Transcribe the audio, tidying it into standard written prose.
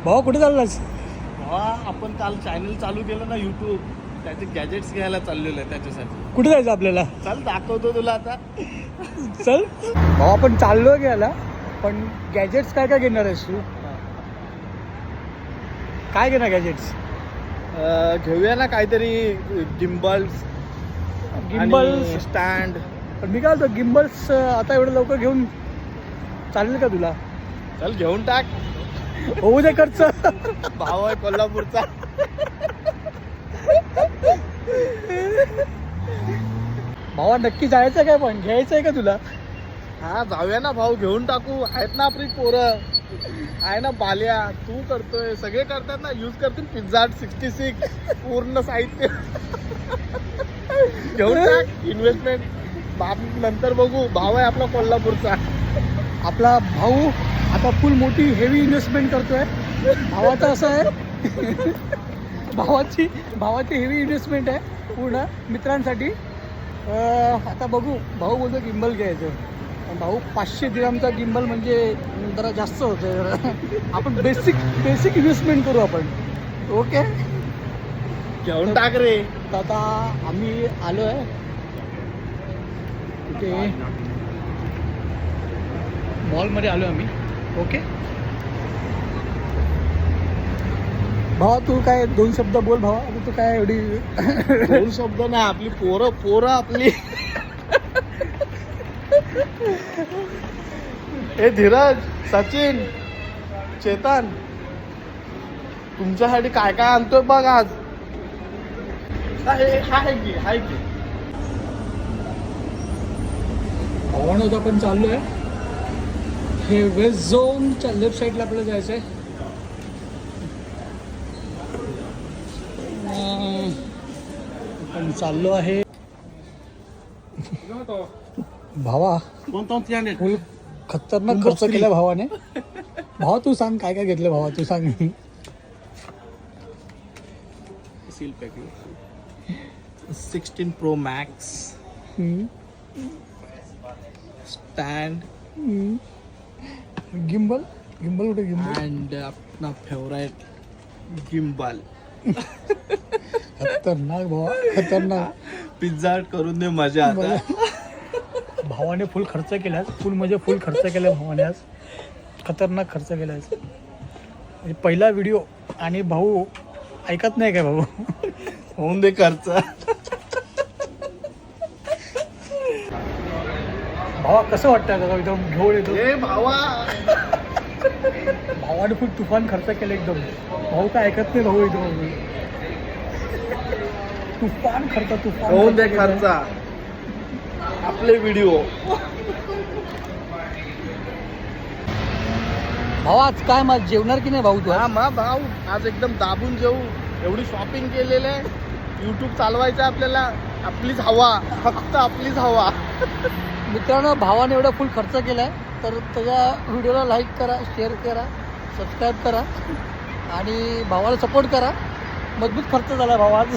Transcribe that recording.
भावा कुठे चाललास? आपण काल चॅनल चालू केलं ना यूट्यूब, त्याचे गॅजेट्स घ्यायला चाललेलं आहे. त्याच्यासाठी कुठे जायचं आपल्याला? चल दाखवतो तुला आता. चल भावा, आपण चाललो घ्यायला, पण गॅजेट्स काय काय घेणार आहेस तू? काय घेणार गॅजेट्स? घेऊया ना काहीतरी गिम्बल्स स्टँड. पण मी काय बोलतो, गिम्बल्स आता एवढं लवकर घेऊन चालेल का तुला? चल घेऊन टाक. होऊ दे खर्च. भाव आहे कोल्हापूरचा. भावा नक्की जायचं काय, पण घ्यायचं आहे का तुला? हा जाऊया ना भाऊ, घेऊन टाकू. आहेत ना आपली पोरं, आहे ना बाल्या, तू करतोय, सगळे करतात ना. यूज करतील पिझ्झा 66 पूर्ण साहित्य. घेऊन टाक. इन्व्हेस्टमेंट बाप नंतर बघू. भाव आहे आपला कोल्हापूरचा. आपला भाऊ आता फुल मोठी हेवी इन्व्हेस्टमेंट करतोय. भावाचं असं आहे, भावाची हेवी इन्व्हेस्टमेंट आहे पूर्ण मित्रांसाठी. आता बघू, भाऊ बोलतो गिम्बल घ्यायचं. भाऊ 500 दिरहमचा गिम्बल म्हणजे जरा जास्त होतं जरा. आपण बेसिक इन्व्हेस्टमेंट करू आपण. ओके, घेऊन टाक रे. तर आता आम्ही आलो आहे कुठे, मॉलमध्ये आलो आम्ही. ओके भावा, तू काय 2 शब्द बोल भावा. आता तू काय एवढी 2 शब्द नाही, आपली पोरं आपली. हे धीरज, सचिन, चेतन, तुमच्यासाठी काय काय आणतोय बघ आज. हाय की भावानं होतं आपण चाललो आहे. हे वेस्ट झोनच्या लेफ्ट साईडला आपल्याला जायचं आहे. आपण चाललो आहे. भावा फुल खतरनाक खर्च केला भावाने. भावा तू सांग काय काय घेतलं. भावा तू सांग. Seal packing 16 Pro Max, stand gimbal कुठे गिम्बल? अँड अपना फेवरेट गिम्बल. खतरनाक भावा, खतरनाक. पिझ्झा करून दे मजा आता. भावाने फुल खर्च केला, फुल खर्च केला भावाने आज. खतरनाक खर्च केला आज. म्हणजे पहिला व्हिडिओ आणि भाऊ ऐकत नाही काय भाऊ. होऊन दे खर्च. भावा कसं वाटतं आता एकदम घेऊन येतो. ए भावा, भावाने खूप तुफान खर्च केला एकदम. भाऊ काय ऐकत नाही भाऊ एकदम. तुफान होऊन दे खर्च. आपले व्हिडिओ. भाऊ आज काय मग जेवणार की नाही भाऊ तू? हा मा भाऊ, आज एकदम दाबून जेऊ. एवढी शॉपिंग केलेलं आहे. यूट्यूब चालवायचं आपल्याला. आपलीच हवा, फक्त आपलीच हवा. मित्रांनो, भावाने एवढा फुल खर्च केलाय, तर त्याच्या व्हिडिओला लाईक करा, शेअर करा, सबस्क्राईब करा आणि भावाला सपोर्ट करा. मजबूत खर्च झाला भावा आज.